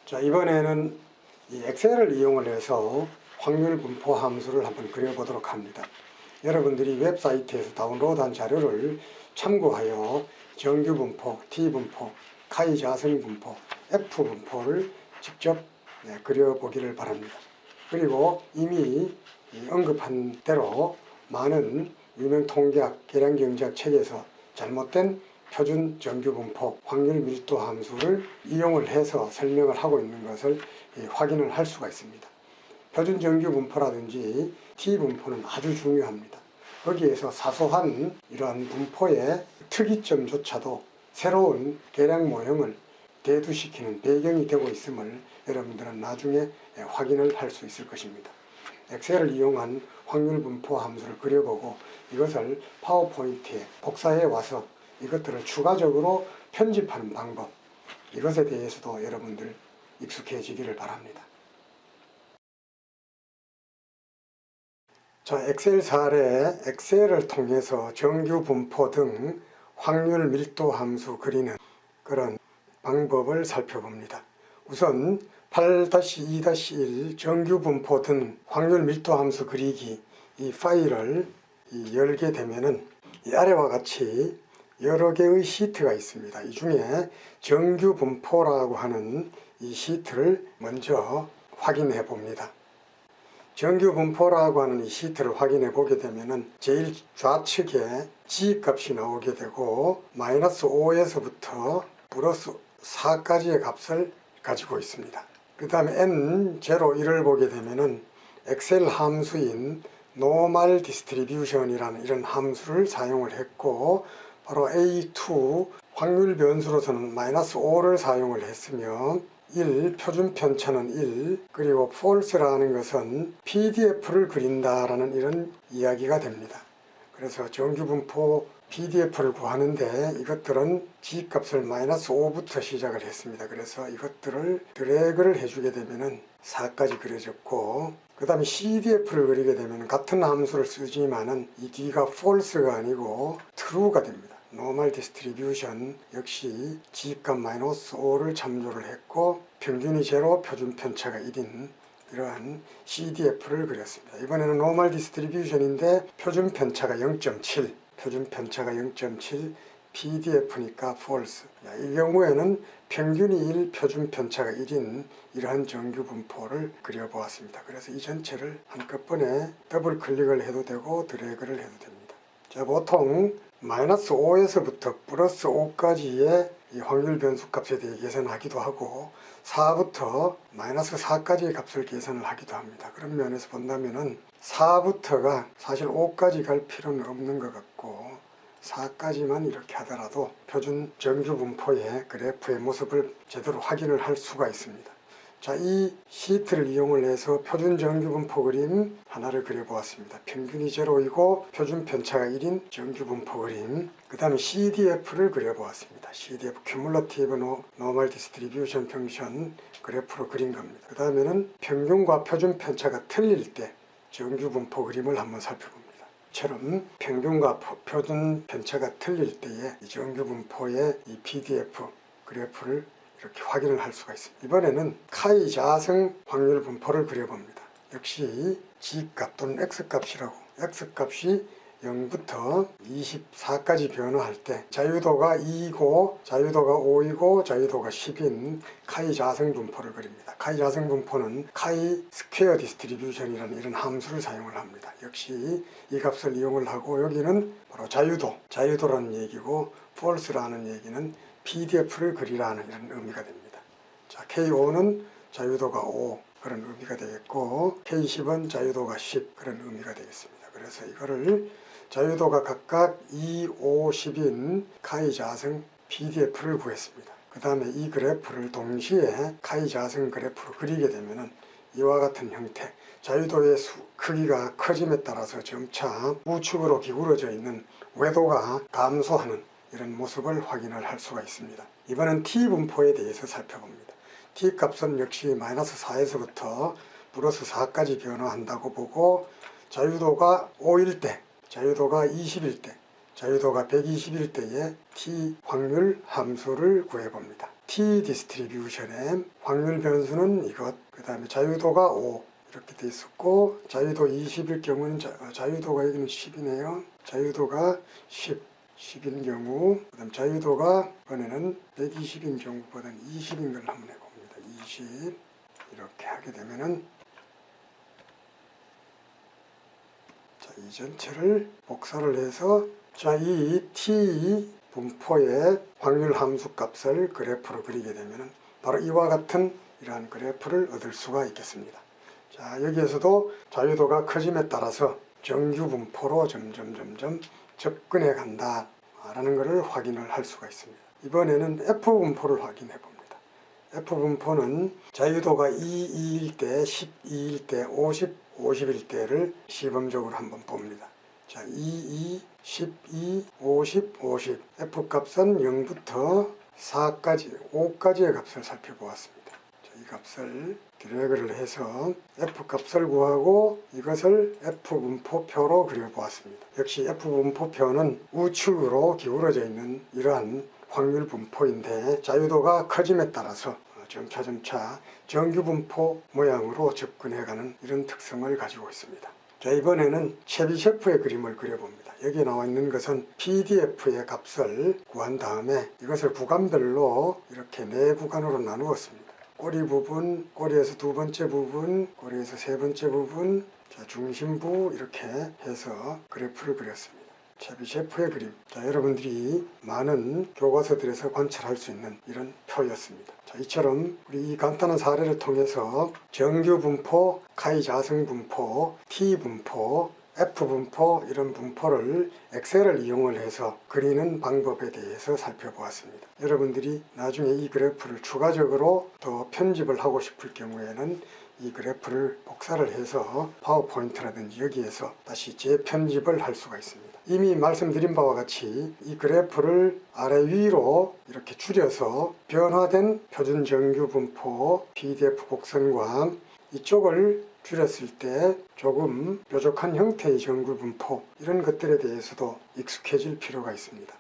자, 이번에는 이 엑셀을 이용을 해서 확률 분포 함수를 한번 그려보도록 합니다. 여러분들이 웹사이트에서 다운로드한 자료를 참고하여 정규 분포, T 분포, 카이 자성 분포, F 분포를 직접 그려보기를 바랍니다. 그리고 이미 언급한 대로 많은 유명 통계학, 계량경제학 책에서 잘못된 표준 정규 분포, 확률 밀도 함수를 이용을 해서 설명을 하고 있는 것을 확인을 할 수가 있습니다. 표준 정규 분포라든지 T 분포는 아주 중요합니다. 거기에서 사소한 이러한 분포의 특이점조차도 새로운 계량 모형을 대두시키는 배경이 되고 있음을 여러분들은 나중에 확인을 할 수 있을 것입니다. 엑셀을 이용한 확률 분포 함수를 그려보고 이것을 파워포인트에 복사해 와서 이것들을 추가적으로 편집하는 방법, 이것에 대해서도 여러분들 익숙해지기를 바랍니다. 자, 엑셀 사례, 엑셀을 통해서 정규 분포 등 확률 밀도 함수 그리는 그런 방법을 살펴봅니다. 우선 8-2-1 정규 분포 등 확률 밀도 함수 그리기 이 파일을 열게 되면은 이 아래와 같이 여러 개의 시트가 있습니다. 이 중에 정규 분포라고 하는 이 시트를 먼저 확인해 봅니다. 정규 분포라고 하는 이 시트를 확인해 보게 되면은 제일 좌측에 G 값이 나오게 되고 -5에서부터 플러스 4까지의 값을 가지고 있습니다. 그 다음에 N01을 보게 되면은 엑셀 함수인 노멀 디스트리뷰션이라는 이런 함수를 사용을 했고, 바로 A2 확률 변수로서는 -5를 사용을 했으며 1, 표준 편차는 1, 그리고 false라는 것은 PDF를 그린다라는 이런 이야기가 됩니다. 그래서 정규 분포 PDF를 구하는데 이것들은 G값을 -5부터 시작을 했습니다. 그래서 이것들을 드래그를 해주게 되면은 4까지 그려졌고, 그 다음에 CDF를 그리게 되면 같은 함수를 쓰지만은 이 D가 false가 아니고 true가 됩니다. 노멀 디스트리뷰션 역시 G값 -5를 참조를 했고 평균이 0, 표준 편차가 1인 이러한 CDF를 그렸습니다. 이번에는 노멀 디스트리뷰션인데 표준 편차가 0.7, 표준 편차가 0.7, PDF니까 false. 이 경우에는 평균이 1, 표준 편차가 1인 이러한 정규 분포를 그려보았습니다. 그래서 이 전체를 한꺼번에 더블 클릭을 해도 되고 드래그를 해도 됩니다. 자, 보통 -5에서부터 플러스 5까지의 이 확률 변수 값에 대해 계산하기도 하고 4부터 -4까지의 값을 계산을 하기도 합니다. 그런 면에서 본다면은 4부터가 사실 5까지 갈 필요는 없는 것 같고 4까지만 이렇게 하더라도 표준 정규 분포의 그래프의 모습을 제대로 확인을 할 수가 있습니다. 자, 이 시트를 이용을 해서 표준 정규 분포 그림 하나를 그려보았습니다. 평균이 0이고 표준 편차가 1인 정규 분포 그림. 그 다음에 CDF를 그려보았습니다. CDF Cumulative Normal Distribution Function 그래프로 그린 겁니다. 그 다음에는 평균과 표준 편차가 틀릴 때 정규 분포 그림을 한번 살펴봅니다. 처럼 평균과 표준 편차가 틀릴 때의 이 정규 분포의 이 PDF 그래프를 이렇게 확인을 할 수가 있습니다. 이번에는 카이 자성 확률 분포를 그려봅니다. 역시 G값 또는 X값이라고, X값이 0부터 24까지 변화할 때 자유도가 2이고 자유도가 5이고 자유도가 10인 카이 자성 분포를 그립니다. 카이 자성 분포는 카이 스퀘어 디스트리뷰션이라는 이런 함수를 사용을 합니다. 역시 이 값을 이용을 하고 여기는 바로 자유도라는 얘기고 false라는 얘기는 PDF를 그리라는 이런 의미가 됩니다. 자, K5는 자유도가 5 그런 의미가 되겠고 K10은 자유도가 10 그런 의미가 되겠습니다. 그래서 이거를 자유도가 각각 2, 5, 10인 카이 자성 PDF를 구했습니다. 그 다음에 이 그래프를 동시에 카이 자성 그래프로 그리게 되면은 이와 같은 형태, 자유도의 크기가 커짐에 따라서 점차 우측으로 기울어져 있는 외도가 감소하는 이런 모습을 확인을 할 수가 있습니다. 이번엔 T 분포에 대해서 살펴봅니다. T 값은 역시 -4에서부터 플러스 4까지 변화한다고 보고 자유도가 5일 때, 자유도가 20일 때, 자유도가 120일 때의 T 확률 함수를 구해봅니다. T 디스트리뷰션의 확률 변수는 이것, 그 다음에 자유도가 5 이렇게 돼 있었고, 자유도 20일 경우는 자유도가 여기는 10이네요. 자유도가 10인 경우, 그 다음 자유도가 이번에는 120인 경우보다는 20인 걸 한번 해봅니다. 20 이렇게 하게 되면은, 자, 이 전체를 복사를 해서, 자, 이 T 분포의 확률 함수 값을 그래프로 그리게 되면은 바로 이와 같은 이러한 그래프를 얻을 수가 있겠습니다. 자, 여기에서도 자유도가 커짐에 따라서 정규 분포로 점점 접근해 간다 라는 것을 확인을 할 수가 있습니다. 이번에는 F 분포를 확인해 봅니다. F 분포는 자유도가 2일 때, 12일 때, 50, 50일 때를 시범적으로 한번 봅니다. 자, 22, 12, 50, 50. F 값은 0부터 4까지, 5까지의 값을 살펴보았습니다. 자, 이 값을 드래그를 해서 F 값을 구하고 이것을 F 분포표로 그려보았습니다. 역시 F 분포표는 우측으로 기울어져 있는 이러한 확률 분포인데, 자유도가 커짐에 따라서 점차 정규 분포 모양으로 접근해가는 이런 특성을 가지고 있습니다. 자, 이번에는 체비셰프의 그림을 그려봅니다. 여기 나와 있는 것은 PDF의 값을 구한 다음에 이것을 구간별로 이렇게 4구간으로 나누었습니다. 꼬리 부분, 꼬리에서 두 번째 부분, 꼬리에서 세 번째 부분, 자, 중심부 이렇게 해서 그래프를 그렸습니다. 체비셰프의 그림. 자, 여러분들이 많은 교과서들에서 관찰할 수 있는 이런 표였습니다. 자, 이처럼 우리 이 간단한 사례를 통해서 정규 분포, 카이 자성 분포, T 분포, F 분포 이런 분포를 엑셀을 이용을 해서 그리는 방법에 대해서 살펴보았습니다. 여러분들이 나중에 이 그래프를 추가적으로 더 편집을 하고 싶을 경우에는 이 그래프를 복사를 해서 파워포인트라든지 여기에서 다시 재편집을 할 수가 있습니다. 이미 말씀드린 바와 같이 이 그래프를 아래 위로 이렇게 줄여서 변화된 표준 정규 분포 PDF 곡선과 이쪽을 줄였을 때 조금 뾰족한 형태의 정규 분포 이런 것들에 대해서도 익숙해질 필요가 있습니다.